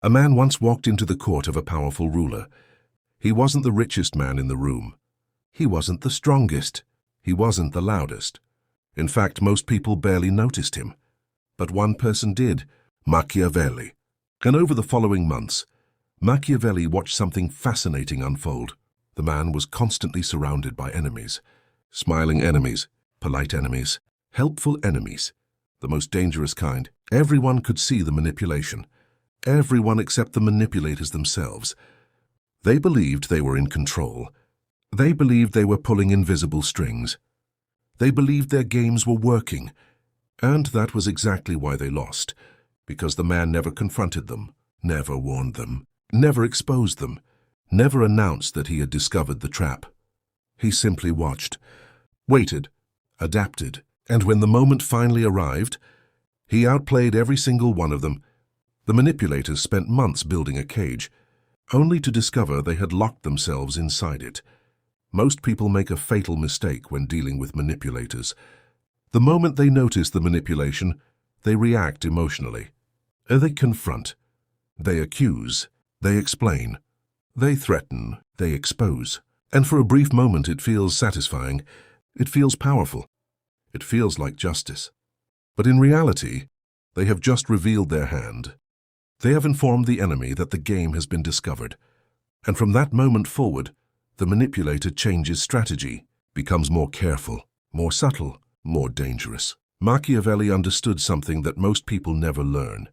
A man once walked into the court of a powerful ruler. He wasn't the richest man in the room. He wasn't the strongest. He wasn't the loudest. In fact, most people barely noticed him. But one person did, Machiavelli. And over the following months, Machiavelli watched something fascinating unfold. The man was constantly surrounded by enemies. Smiling enemies, polite enemies, helpful enemies. The most dangerous kind. Everyone could see the manipulation. Everyone except the manipulators themselves. They believed they were in control. They believed they were pulling invisible strings. They believed their games were working. And that was exactly why they lost. Because the man never confronted them, never warned them, never exposed them, never announced that he had discovered the trap. He simply watched, waited, adapted, and when the moment finally arrived, he outplayed every single one of them. The manipulators spent months building a cage, only to discover they had locked themselves inside it. Most people make a fatal mistake when dealing with manipulators. The moment they notice the manipulation, they react emotionally. They confront. They accuse. They explain. They threaten. They expose. And for a brief moment it feels satisfying. It feels powerful. It feels like justice. But in reality, they have just revealed their hand. They have informed the enemy that the game has been discovered. And from that moment forward, the manipulator changes strategy, becomes more careful, more subtle, more dangerous. Machiavelli understood something that most people never learn.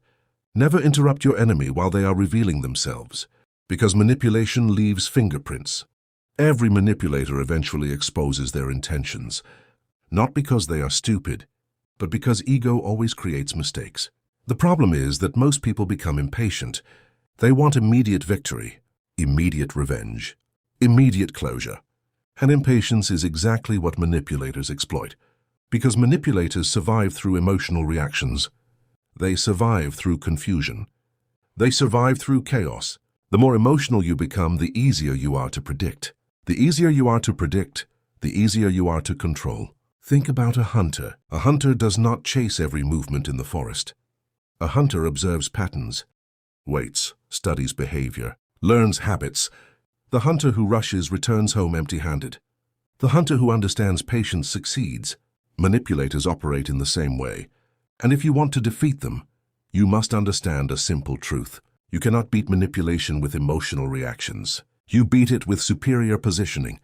Never interrupt your enemy while they are revealing themselves, because manipulation leaves fingerprints. Every manipulator eventually exposes their intentions, not because they are stupid, but because ego always creates mistakes. The problem is that most people become impatient. They want immediate victory, immediate revenge, immediate closure. And impatience is exactly what manipulators exploit, because manipulators survive through emotional reactions. They survive through confusion. They survive through chaos. The more emotional you become, the easier you are to predict. The easier you are to predict, the easier you are to control. Think about a hunter. A hunter does not chase every movement in the forest. A hunter observes patterns, waits, studies behavior, learns habits. The hunter who rushes returns home empty-handed. The hunter who understands patience succeeds. Manipulators operate in the same way. And if you want to defeat them, you must understand a simple truth. You cannot beat manipulation with emotional reactions. You beat it with superior positioning.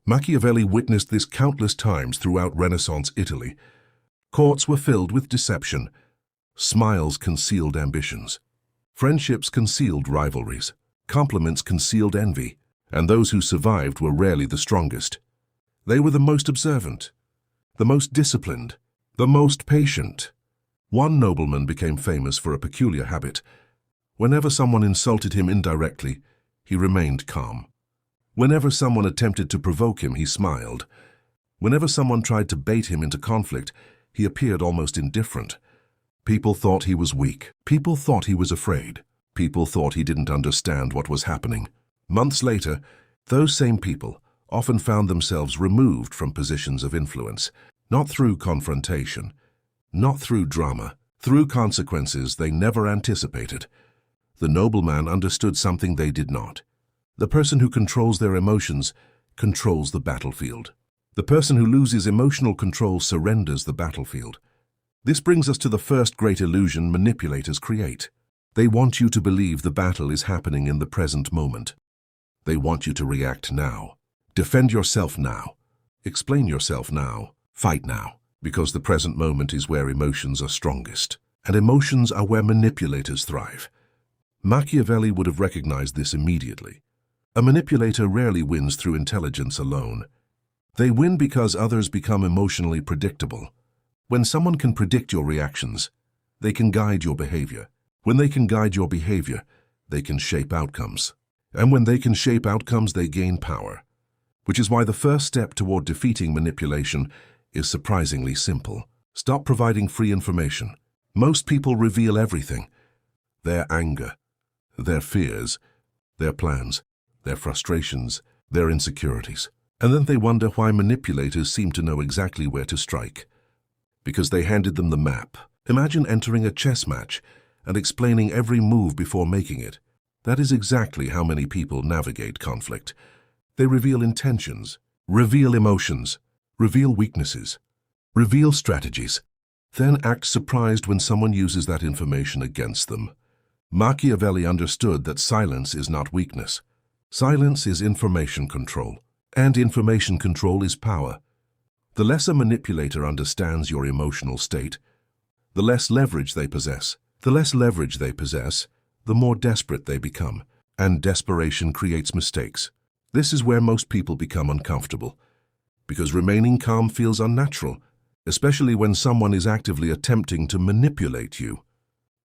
Machiavelli witnessed this countless times throughout Renaissance Italy. Courts were filled with deception. Smiles concealed ambitions. Friendships concealed rivalries. Compliments concealed envy. And those who survived were rarely the strongest. They were the most observant, the most disciplined, the most patient. One nobleman became famous for a peculiar habit. Whenever someone insulted him indirectly, he remained calm. Whenever someone attempted to provoke him, he smiled. Whenever someone tried to bait him into conflict, he appeared almost indifferent. People thought he was weak. People thought he was afraid. People thought he didn't understand what was happening. Months later, those same people often found themselves removed from positions of influence, not through confrontation, not through drama, through consequences they never anticipated. The nobleman understood something they did not. The person who controls their emotions controls the battlefield. The person who loses emotional control surrenders the battlefield. This brings us to the first great illusion manipulators create. They want you to believe the battle is happening in the present moment. They want you to react now. Defend yourself now. Explain yourself now. Fight now. Because the present moment is where emotions are strongest. And emotions are where manipulators thrive. Machiavelli would have recognized this immediately. A manipulator rarely wins through intelligence alone. They win because others become emotionally predictable. When someone can predict your reactions, they can guide your behavior. When they can guide your behavior, they can shape outcomes. And when they can shape outcomes, they gain power. Which is why the first step toward defeating manipulation is surprisingly simple. Stop providing free information. Most people reveal everything. Their anger, their fears, their plans, their frustrations, their insecurities. And then they wonder why manipulators seem to know exactly where to strike. Because they handed them the map. Imagine entering a chess match and explaining every move before making it. That is exactly how many people navigate conflict. They reveal intentions, reveal emotions, reveal weaknesses, reveal strategies, then act surprised when someone uses that information against them. Machiavelli understood that silence is not weakness. Silence is information control, and information control is power. The less a manipulator understands your emotional state, the less leverage they possess. The less leverage they possess, the more desperate they become, and desperation creates mistakes. This is where most people become uncomfortable, because remaining calm feels unnatural, especially when someone is actively attempting to manipulate you.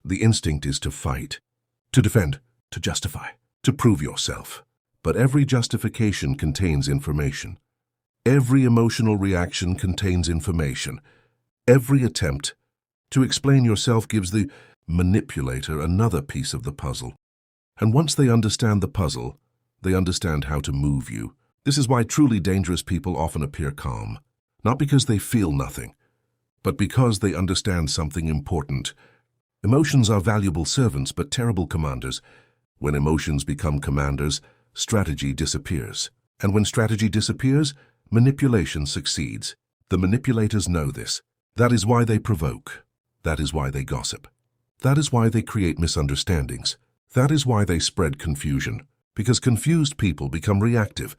The instinct is to fight, to defend, to justify, to prove yourself. But every justification contains information. Every emotional reaction contains information. Every attempt to explain yourself gives the manipulator another piece of the puzzle. And once they understand the puzzle, they understand how to move you. This is why truly dangerous people often appear calm, not because they feel nothing, but because they understand something important. Emotions are valuable servants but terrible commanders. When emotions become commanders, strategy disappears. And when strategy disappears, manipulation succeeds. The manipulators know this. That is why they provoke. That is why they gossip. That is why they create misunderstandings. That is why they spread confusion. Because confused people become reactive.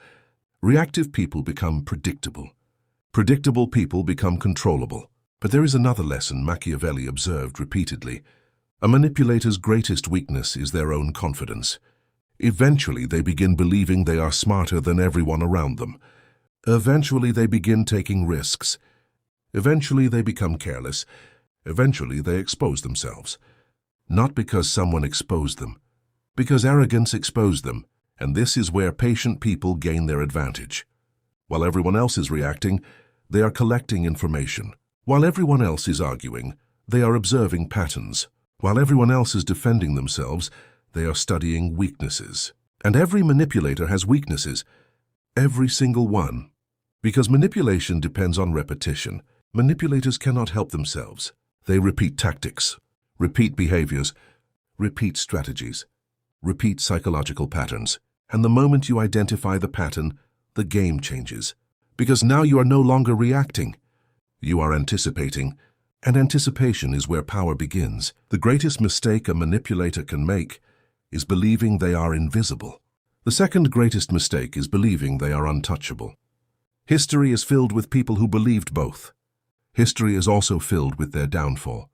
Reactive people become predictable. Predictable people become controllable. But there is another lesson Machiavelli observed repeatedly. A manipulator's greatest weakness is their own confidence. Eventually, they begin believing they are smarter than everyone around them. Eventually, they begin taking risks. Eventually, they become careless. Eventually, they expose themselves. Not because someone exposed them, because arrogance exposed them, and this is where patient people gain their advantage. While everyone else is reacting, they are collecting information. While everyone else is arguing, they are observing patterns. While everyone else is defending themselves, they are studying weaknesses. And every manipulator has weaknesses. Every single one. Because manipulation depends on repetition. Manipulators cannot help themselves. They repeat tactics, repeat behaviors, repeat strategies, repeat psychological patterns. And the moment you identify the pattern, the game changes. Because now you are no longer reacting. You are anticipating. And anticipation is where power begins. The greatest mistake a manipulator can make is believing they are invisible. The second greatest mistake is believing they are untouchable. History is filled with people who believed both. History is also filled with their downfall.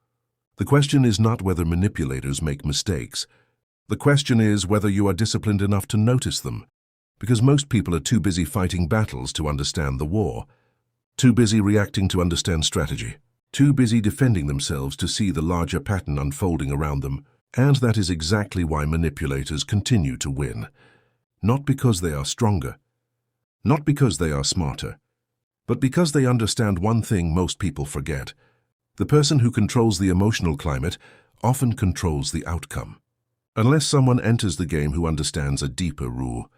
The question is not whether manipulators make mistakes. The question is whether you are disciplined enough to notice them. Because most people are too busy fighting battles to understand the war. Too busy reacting to understand strategy. Too busy defending themselves to see the larger pattern unfolding around them. And that is exactly why manipulators continue to win. Not because they are stronger, not because they are smarter, but because they understand one thing most people forget. The person who controls the emotional climate often controls the outcome. Unless someone enters the game who understands a deeper rule.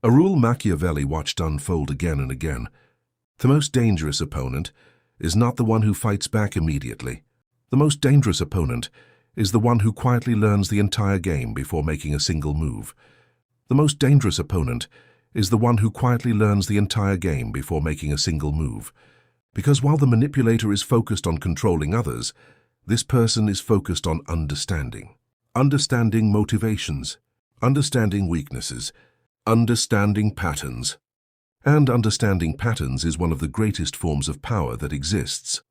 A rule Machiavelli watched unfold again and again. The most dangerous opponent is not the one who fights back immediately. The most dangerous opponent is the one who quietly learns the entire game before making a single move. The most dangerous opponent is the one who quietly learns the entire game before making a single move. Because while the manipulator is focused on controlling others, this person is focused on understanding. Understanding motivations, understanding weaknesses, understanding patterns. And understanding patterns is one of the greatest forms of power that exists.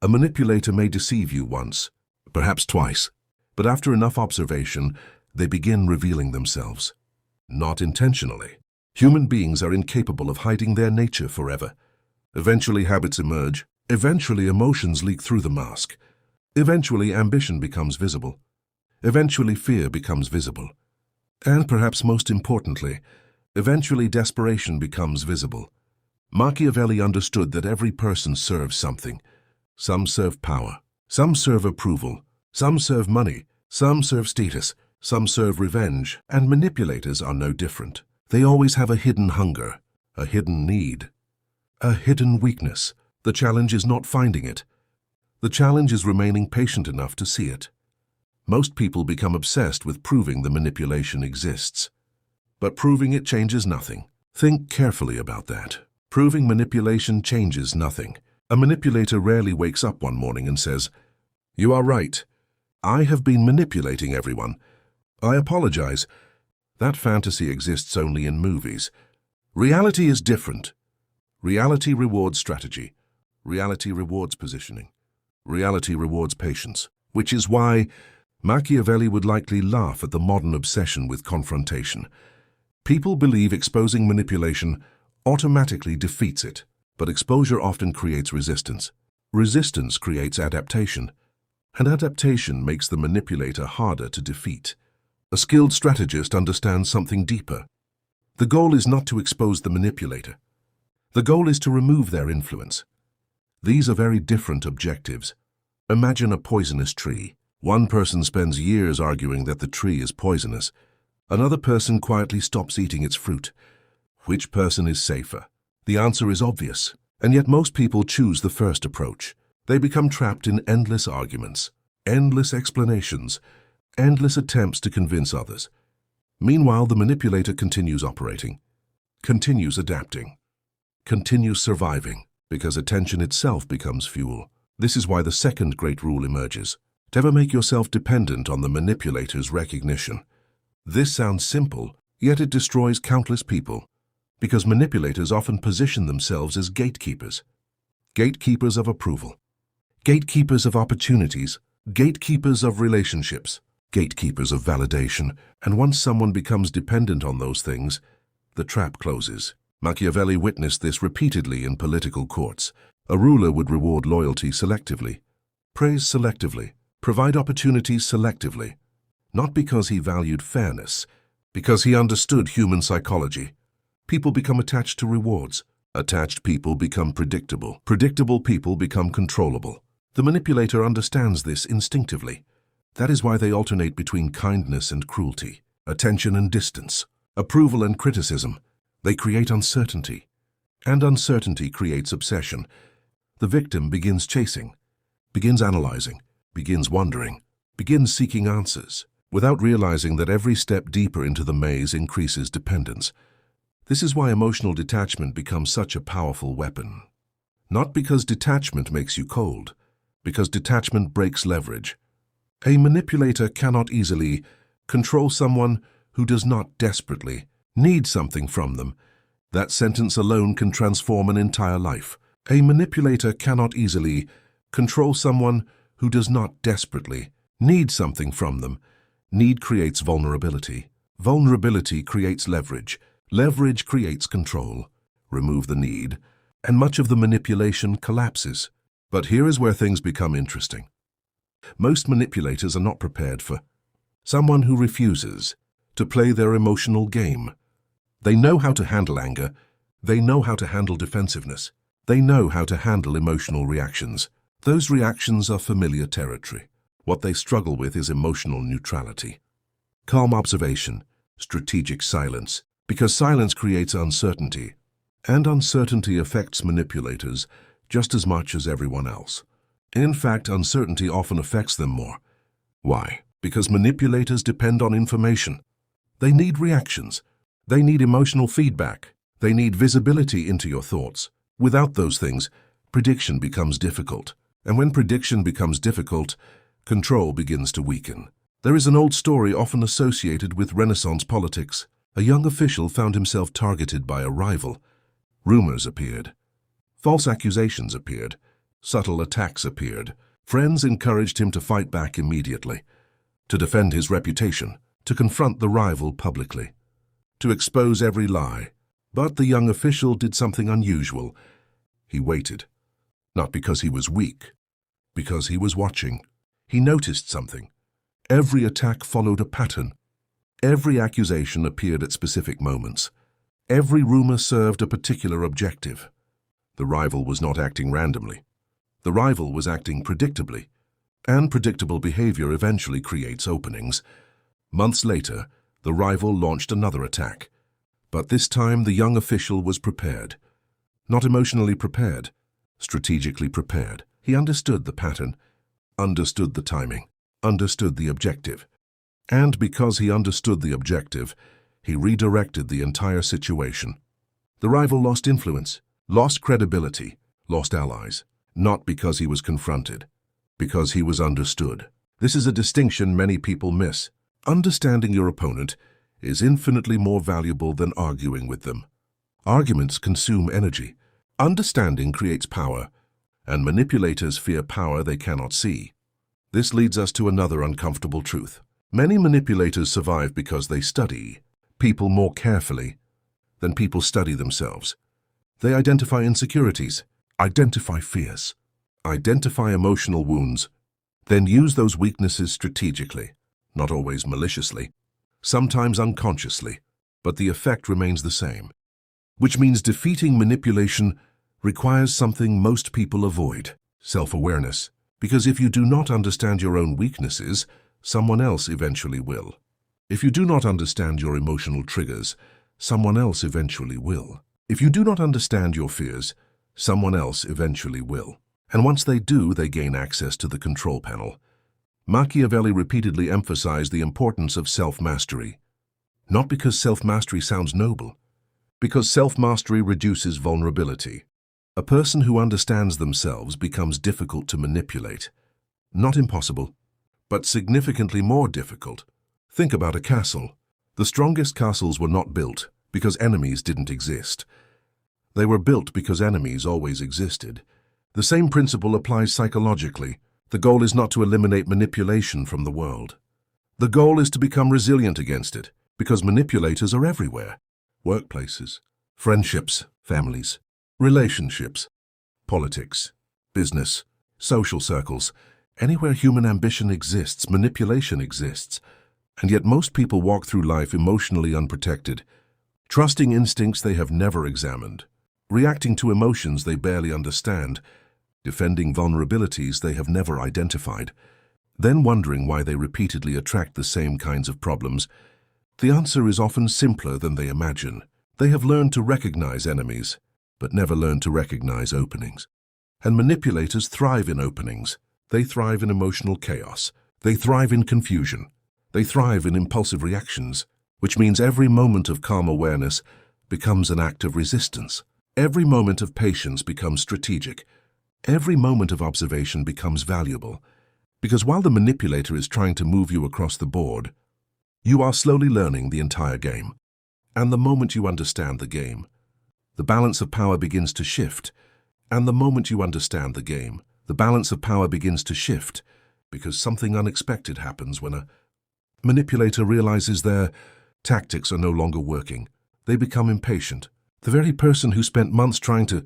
A manipulator may deceive you once, perhaps twice, but after enough observation, they begin revealing themselves. Not intentionally. Human beings are incapable of hiding their nature forever. Eventually habits emerge. Eventually emotions leak through the mask. Eventually ambition becomes visible. Eventually fear becomes visible. And perhaps most importantly, eventually desperation becomes visible. Machiavelli understood that every person serves something. Some serve power. Some serve approval. Some serve money. Some serve status. Some serve revenge. And manipulators are no different. They always have a hidden hunger, a hidden need, a hidden weakness. The challenge is not finding it. The challenge is remaining patient enough to see it. Most people become obsessed with proving the manipulation exists. But proving it changes nothing. Think carefully about that. Proving manipulation changes nothing. A manipulator rarely wakes up one morning and says, "You are right. I have been manipulating everyone. I apologize." That fantasy exists only in movies. Reality is different. Reality rewards strategy. Reality rewards positioning. Reality rewards patience. Which is why Machiavelli would likely laugh at the modern obsession with confrontation. People believe exposing manipulation automatically defeats it, but exposure often creates resistance. Resistance creates adaptation, and adaptation makes the manipulator harder to defeat. A skilled strategist understands something deeper. The goal is not to expose the manipulator. The goal is to remove their influence. These are very different objectives. Imagine a poisonous tree. One person spends years arguing that the tree is poisonous. Another person quietly stops eating its fruit. Which person is safer? The answer is obvious, and yet most people choose the first approach. They become trapped in endless arguments, endless explanations, endless attempts to convince others. Meanwhile, the manipulator continues operating, continues adapting, continues surviving, because attention itself becomes fuel. This is why the second great rule emerges. Never make yourself dependent on the manipulator's recognition. This sounds simple, yet it destroys countless people, because manipulators often position themselves as gatekeepers. Gatekeepers of approval, gatekeepers of opportunities, gatekeepers of relationships, gatekeepers of validation, and once someone becomes dependent on those things, the trap closes. Machiavelli witnessed this repeatedly in political courts. A ruler would reward loyalty selectively, praise selectively, provide opportunities selectively, not because he valued fairness, because he understood human psychology. People become attached to rewards. Attached people become predictable. Predictable people become controllable. The manipulator understands this instinctively. That is why they alternate between kindness and cruelty, attention and distance, approval and criticism. They create uncertainty, and uncertainty creates obsession. The victim begins chasing, begins analyzing, begins wondering, begins seeking answers, without realizing that every step deeper into the maze increases dependence. This is why emotional detachment becomes such a powerful weapon. Not because detachment makes you cold, because detachment breaks leverage. A manipulator cannot easily control someone who does not desperately need something from them. That sentence alone can transform an entire life. A manipulator cannot easily control someone who does not desperately need something from them. Need creates vulnerability. Vulnerability creates leverage. Leverage creates control. Remove the need, and much of the manipulation collapses. But here is where things become interesting. Most manipulators are not prepared for someone who refuses to play their emotional game. They know how to handle anger. They know how to handle defensiveness. They know how to handle emotional reactions. Those reactions are familiar territory. What they struggle with is emotional neutrality. Calm observation, strategic silence, because silence creates uncertainty, and uncertainty affects manipulators just as much as everyone else. In fact, uncertainty often affects them more. Why? Because manipulators depend on information. They need reactions. They need emotional feedback. They need visibility into your thoughts. Without those things, prediction becomes difficult. And when prediction becomes difficult, control begins to weaken. There is an old story often associated with Renaissance politics. A young official found himself targeted by a rival. Rumors appeared. False accusations appeared. Subtle attacks appeared. Friends encouraged him to fight back immediately, to defend his reputation, to confront the rival publicly, to expose every lie. But the young official did something unusual. He waited, not because he was weak, because he was watching. He noticed something. Every attack followed a pattern. Every accusation appeared at specific moments. Every rumor served a particular objective. The rival was not acting randomly. The rival was acting predictably, and predictable behavior eventually creates openings. Months later, the rival launched another attack. But this time the young official was prepared. Not emotionally prepared, strategically prepared. He understood the pattern, understood the timing. understood the objective. And because he understood the objective, he redirected the entire situation. The rival lost influence, lost credibility, lost allies, not because he was confronted, because he was understood. This is a distinction many people miss. Understanding your opponent is infinitely more valuable than arguing with them. Arguments consume energy. Understanding creates power, and manipulators fear power they cannot see. This leads us to another uncomfortable truth. Many manipulators survive because they study people more carefully than people study themselves. They identify insecurities, identify fears, identify emotional wounds, then use those weaknesses strategically, not always maliciously, sometimes unconsciously, but the effect remains the same. Which means defeating manipulation requires something most people avoid: self-awareness. Because if you do not understand your own weaknesses, someone else eventually will. If you do not understand your emotional triggers, someone else eventually will. If you do not understand your fears, someone else eventually will. And once they do, they gain access to the control panel. Machiavelli repeatedly emphasized the importance of self-mastery. Not because self-mastery sounds noble, because self-mastery reduces vulnerability. A person who understands themselves becomes difficult to manipulate. Not impossible, but significantly more difficult. Think about a castle. The strongest castles were not built because enemies didn't exist. They were built because enemies always existed. The same principle applies psychologically. The goal is not to eliminate manipulation from the world. The goal is to become resilient against it, because manipulators are everywhere. Workplaces, friendships, families, relationships, politics, business, social circles. Anywhere human ambition exists, manipulation exists. And yet most people walk through life emotionally unprotected, trusting instincts they have never examined, reacting to emotions they barely understand, defending vulnerabilities they have never identified, then wondering why they repeatedly attract the same kinds of problems. The answer is often simpler than they imagine. They have learned to recognize enemies, but never learned to recognize openings. And manipulators thrive in openings. They thrive in emotional chaos. They thrive in confusion. They thrive in impulsive reactions, which means every moment of calm awareness becomes an act of resistance. Every moment of patience becomes strategic. Every moment of observation becomes valuable, because while the manipulator is trying to move you across the board, you are slowly learning the entire game. And the moment you understand the game, the balance of power begins to shift. And the moment you understand the game, the balance of power begins to shift, because something unexpected happens when a manipulator realizes their tactics are no longer working. They become impatient. The very person who spent months trying to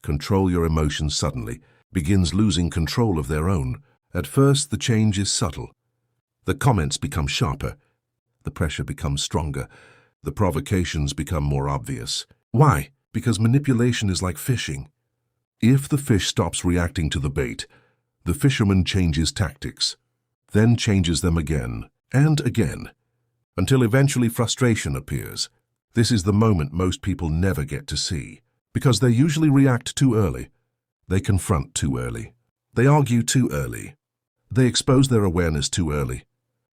control your emotions suddenly begins losing control of their own. At first, the change is subtle. The comments become sharper. The pressure becomes stronger. The provocations become more obvious. Why? Because manipulation is like fishing. If the fish stops reacting to the bait, the fisherman changes tactics, then changes them again and again, until eventually frustration appears. This is the moment most people never get to see, because they usually react too early. They confront too early. They argue too early. They expose their awareness too early.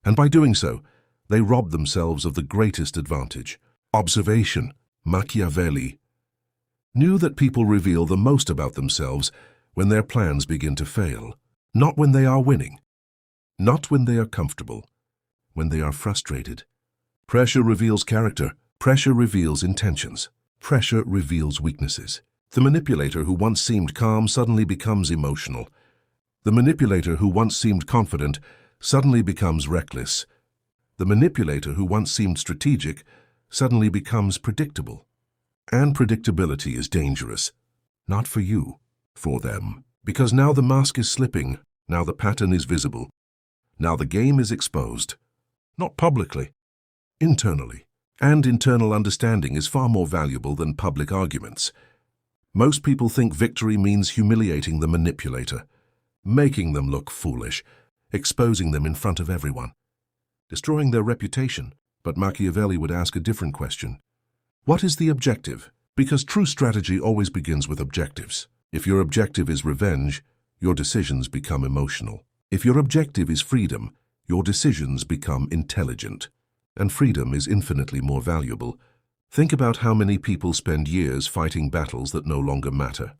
And by doing so, they rob themselves of the greatest advantage: observation. Machiavelli knew that people reveal the most about themselves when their plans begin to fail, not when they are winning, not when they are comfortable, when they are frustrated. Pressure reveals character. Pressure reveals intentions. Pressure reveals weaknesses. The manipulator who once seemed calm suddenly becomes emotional. The manipulator who once seemed confident suddenly becomes reckless. The manipulator who once seemed strategic suddenly becomes predictable. And predictability is dangerous. Not for you, for them. Because now the mask is slipping, now the pattern is visible, now the game is exposed. Not publicly, internally. And internal understanding is far more valuable than public arguments. Most people think victory means humiliating the manipulator, making them look foolish, exposing them in front of everyone, destroying their reputation. But Machiavelli would ask a different question. What is the objective? Because true strategy always begins with objectives. If your objective is revenge, your decisions become emotional. If your objective is freedom, your decisions become intelligent. And freedom is infinitely more valuable. Think about how many people spend years fighting battles that no longer matter.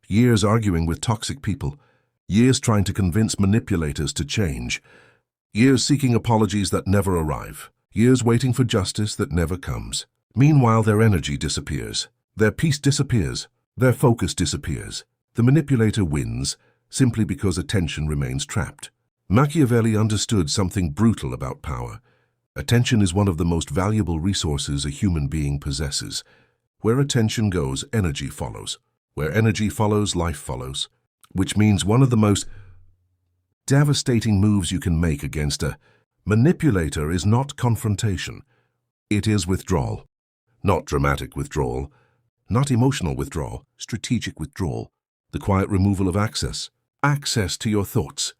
Years arguing with toxic people. Years trying to convince manipulators to change. Years seeking apologies that never arrive. Years waiting for justice that never comes. Meanwhile, their energy disappears. Their peace disappears. Their focus disappears. The manipulator wins simply because attention remains trapped. Machiavelli understood something brutal about power. Attention is one of the most valuable resources a human being possesses. Where attention goes, energy follows. Where energy follows, life follows. Which means one of the most devastating moves you can make against a manipulator is not confrontation. It is withdrawal. Not dramatic withdrawal. Not emotional withdrawal. Strategic withdrawal. The quiet removal of access. Access to your thoughts.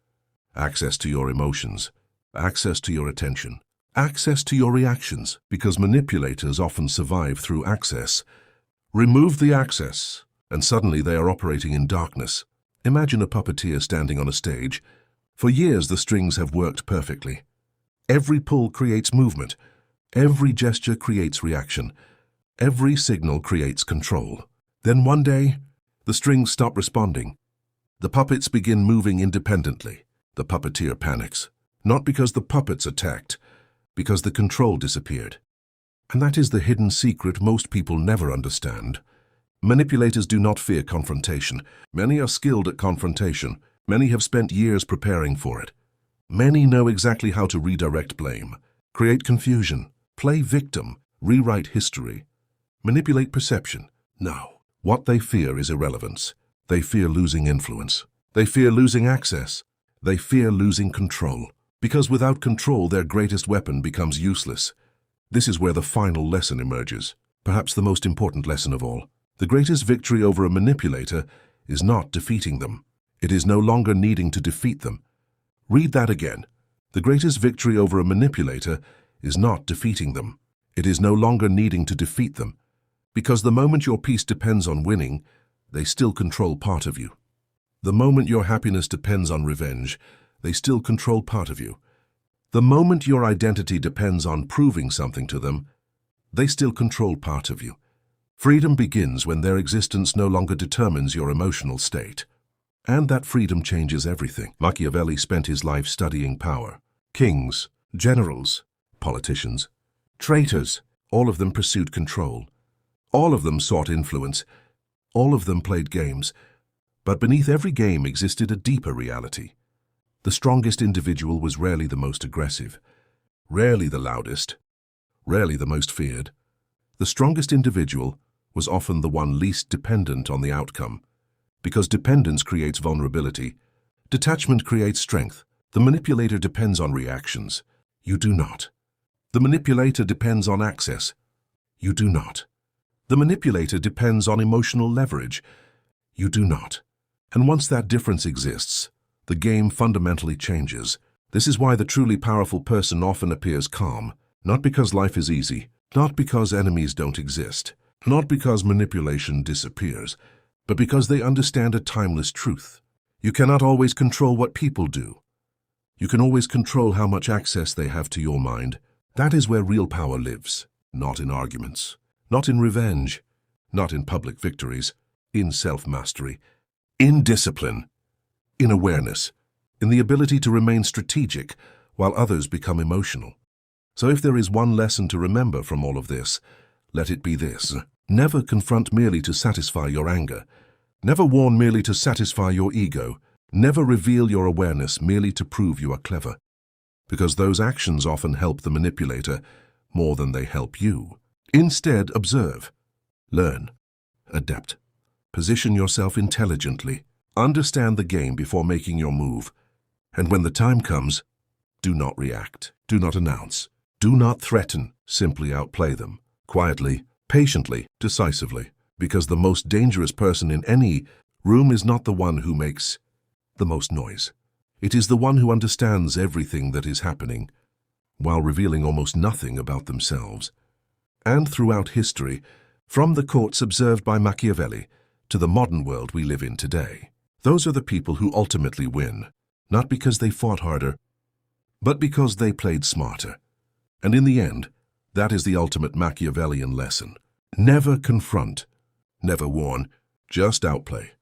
Access to your emotions. Access to your attention. Access to your reactions, because manipulators often survive through access. Remove the access, and suddenly they are operating in darkness. Imagine a puppeteer standing on a stage. For years, the strings have worked perfectly. Every pull creates movement. Every gesture creates reaction. Every signal creates control. Then one day, the strings stop responding. The puppets begin moving independently. The puppeteer panics, not because the puppets attacked, because the control disappeared. And that is the hidden secret most people never understand. Manipulators do not fear confrontation. Many are skilled at confrontation. Many have spent years preparing for it. Many know exactly how to redirect blame, create confusion, play victim, rewrite history, manipulate perception. No, what they fear is irrelevance. They fear losing influence. They fear losing access. They fear losing control. Because without control, their greatest weapon becomes useless. This is where the final lesson emerges, perhaps the most important lesson of all. The greatest victory over a manipulator is not defeating them. It is no longer needing to defeat them. Read that again. The greatest victory over a manipulator is not defeating them. It is no longer needing to defeat them. Because the moment your peace depends on winning, they still control part of you. The moment your happiness depends on revenge, they still control part of you. The moment your identity depends on proving something to them, they still control part of you. Freedom begins when their existence no longer determines your emotional state. And that freedom changes everything. Machiavelli spent his life studying power. Kings, generals, politicians, traitors, all of them pursued control. All of them sought influence. All of them played games. But beneath every game existed a deeper reality. The strongest individual was rarely the most aggressive, rarely the loudest, rarely the most feared. The strongest individual was often the one least dependent on the outcome. Because dependence creates vulnerability, detachment creates strength. The manipulator depends on reactions. You do not. The manipulator depends on access. You do not. The manipulator depends on emotional leverage. You do not. And once that difference exists, the game fundamentally changes. This is why the truly powerful person often appears calm, not because life is easy, not because enemies don't exist, not because manipulation disappears, but because they understand a timeless truth. You cannot always control what people do. You can always control how much access they have to your mind. That is where real power lives, not in arguments, not in revenge, not in public victories, in self-mastery, in discipline, in awareness, in the ability to remain strategic while others become emotional. So if there is one lesson to remember from all of this, let it be this. Never confront merely to satisfy your anger. Never warn merely to satisfy your ego. Never reveal your awareness merely to prove you are clever. Because those actions often help the manipulator more than they help you. Instead, observe, learn, adapt. Position yourself intelligently. Understand the game before making your move. And when the time comes, do not react. Do not announce. Do not threaten. Simply outplay them. Quietly, patiently, decisively. Because the most dangerous person in any room is not the one who makes the most noise. It is the one who understands everything that is happening, while revealing almost nothing about themselves. And throughout history, from the courts observed by Machiavelli to the modern world we live in today, those are the people who ultimately win. not because they fought harder, but because they played smarter. And in the end, that is the ultimate Machiavellian lesson. Never confront, never warn, just outplay.